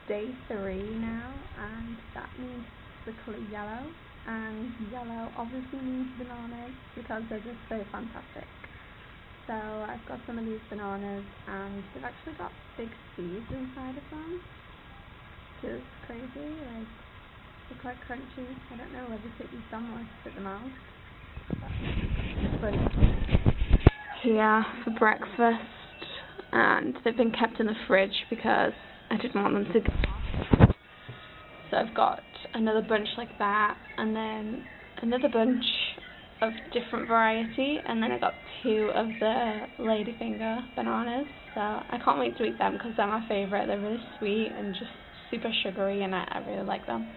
day 3 now, and that means the colour yellow, and yellow obviously means bananas because they're just so fantastic. So I've got some of these bananas, and they've actually got big seeds inside of them, which is crazy. Like, they're quite crunchy. I don't know whether to eat them or spit them out. But here for breakfast, and they've been kept in the fridge because I didn't want them to go off. So I've got another bunch like that, and then another bunch of different variety, and then I got 2 of the ladyfinger bananas. So I can't wait to eat them because they're my favourite. They're really sweet and just super sugary, and I really like them.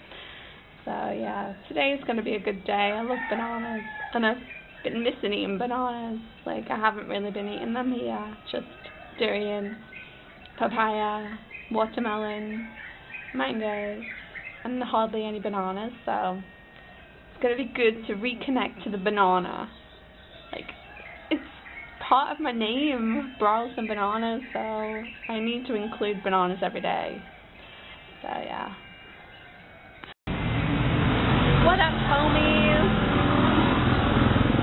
So yeah, today's going to be a good day. I love bananas, and I've been missing eating bananas. Like, I haven't really been eating them here. Just durian, papaya, watermelon, mangoes, and hardly any bananas. So it's going to be good to reconnect to the banana. Like, it's part of my name, Brawls and Bananas, so I need to include bananas every day. So yeah. What up, homies?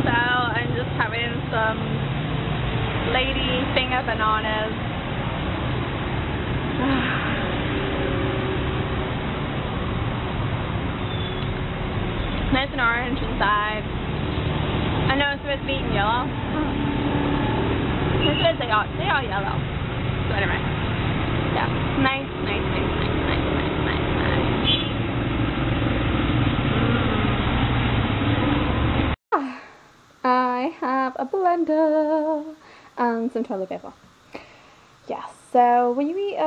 So I'm just having some ladyfinger bananas. Nice and orange inside. I know it's supposed to be eaten yellow. It says they are yellow. So anyway, yeah, nice. I have a blender and some toilet paper. Yeah, so when you eat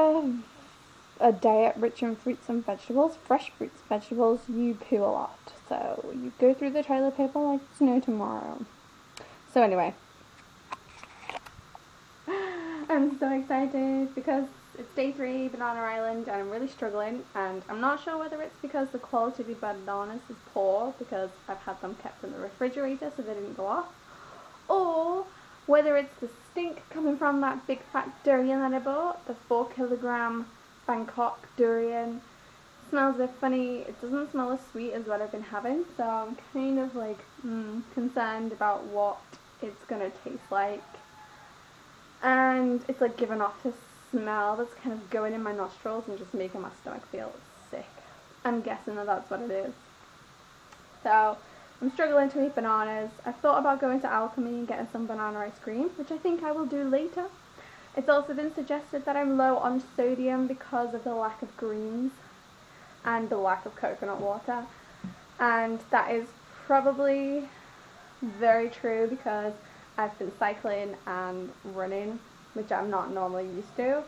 a diet rich in fruits and vegetables, fresh fruits and vegetables, you poo a lot. So you go through the toilet paper like it's no tomorrow. So anyway, I'm so excited because it's day 3, Banana Island, and I'm really struggling, and I'm not sure whether it's because the quality of the bananas is poor because I've had them kept in the refrigerator so they didn't go off, or whether it's the stink coming from that big fat durian that I bought, the 4 kilogram Bangkok durian. It smells a bit funny. It doesn't smell as sweet as what I've been having, so I'm kind of like concerned about what it's gonna taste like. And it's like giving off this smell that's kind of going in my nostrils and just making my stomach feel sick. I'm guessing that that's what it is. So I'm struggling to eat bananas. I've thought about going to Alchemy and getting some banana ice cream, which I think I will do later. It's also been suggested that I'm low on sodium because of the lack of greens and the lack of coconut water, and that is probably very true because I've been cycling and running, which I'm not normally used to.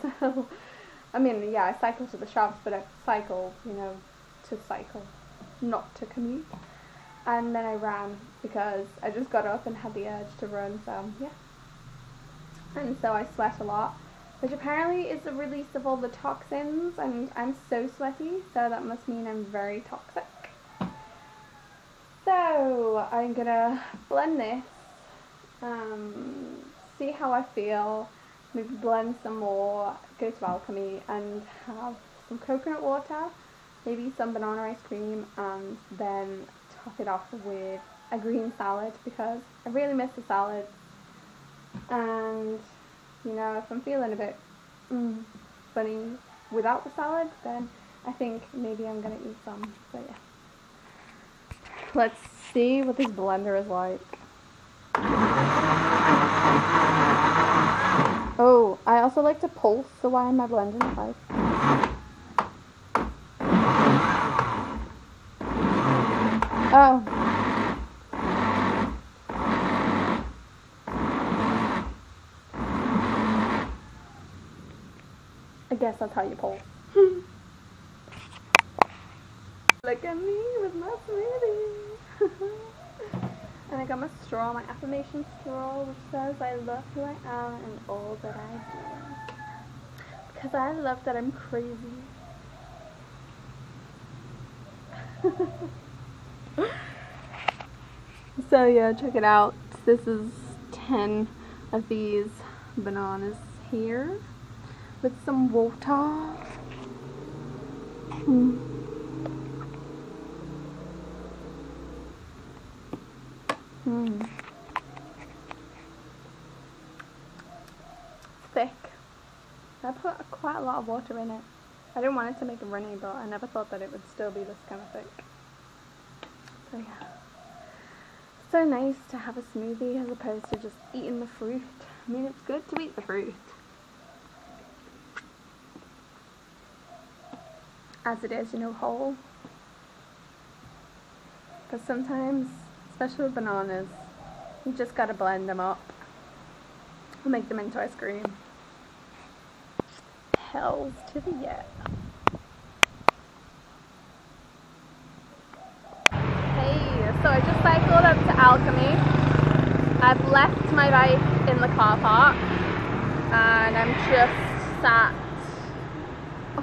So, I mean, yeah, I cycle to the shops, but I cycle, you know, to cycle, not to commute. And then I ran because I just got up and had the urge to run, so yeah. And so I sweat a lot, which apparently is the release of all the toxins, and I'm so sweaty, so that must mean I'm very toxic. So I'm gonna blend this, see how I feel, maybe blend some more, go to Alchemy and have some coconut water, maybe some banana ice cream, and then top it off with a green salad because I really miss the salad. And you know, if I'm feeling a bit funny without the salad, then I think maybe I'm gonna eat some. So yeah. Let's see what this blender is like. Oh, I also like to pulse, so why am I blending it like? Oh. I guess that's how you pulse. Look at me with my smoothie. And I got my straw, my affirmation straw, which says I love who I am and all that I do. Because I love that I'm crazy. So yeah, check it out. This is 10 of these bananas here. with some water. Thick. I put quite a lot of water in it. I didn't want it to make it runny, but I never thought that it would still be this kind of thick. So yeah. So nice to have a smoothie as opposed to just eating the fruit. I mean, it's good to eat the fruit, as it is, you know, whole. But sometimes, especially with bananas, you just gotta blend them up and make them into ice cream. Hells to the yeah. Hey, so I just cycled up to Alchemy. I've left my bike in the car park and I'm just sat,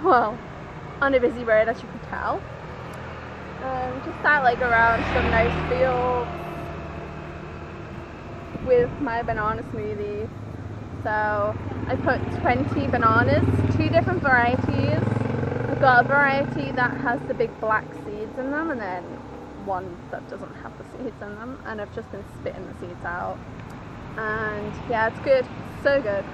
well, on a busy road, as you can tell. Just sat like around some nice fields with my banana smoothie. So I put 20 bananas, 2 different varieties. I've got a variety that has the big black seeds in them and then one that doesn't have the seeds in them, and I've just been spitting the seeds out. And yeah, it's good, so good.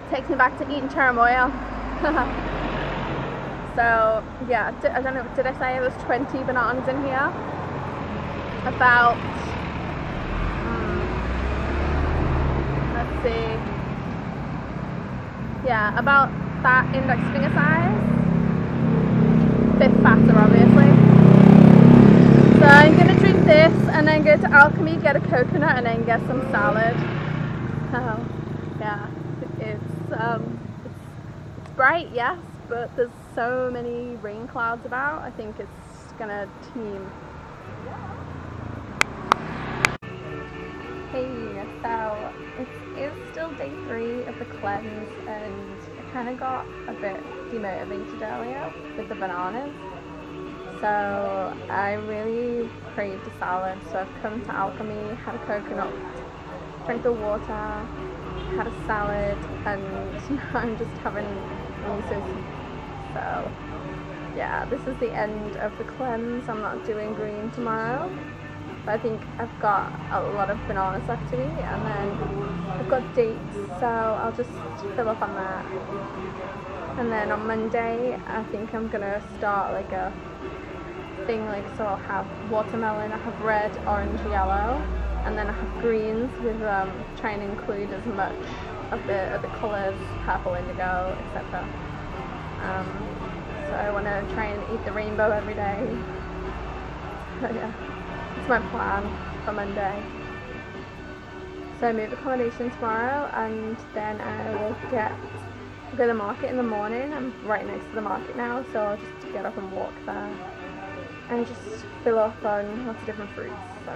Takes me back to eating turmoil. So yeah, I don't know, did I say there was 20 bananas in here? About, let's see, yeah, about that index finger size. Bit fatter obviously. So I'm gonna drink this and then go to Alchemy, get a coconut and then get some salad. Oh, yeah, it's bright, yes, but there's so many rain clouds about. I think it's gonna teem. Hey, so it's still day 3 of the cleanse and I kind of got a bit demotivated earlier with the bananas. So I really craved a salad, so I've come to Alchemy, had a coconut, drank the water, had a salad, and now I'm just having miso soup. So yeah, this is the end of the cleanse. I'm not doing green tomorrow, but I think I've got a lot of bananas left to eat, and then I've got dates, so I'll just fill up on that. And then on Monday I think I'm gonna start like a thing, like, so I'll have watermelon, I have red, orange, yellow, and then I have greens with trying to include as much of the colours, purple, indigo, etc. So I want to try and eat the rainbow every day. So yeah, that's my plan for Monday. So I move accommodation tomorrow and then I will go to the market in the morning. I'm right next to the market now, so I'll just get up and walk there and just fill up on lots of different fruits. So.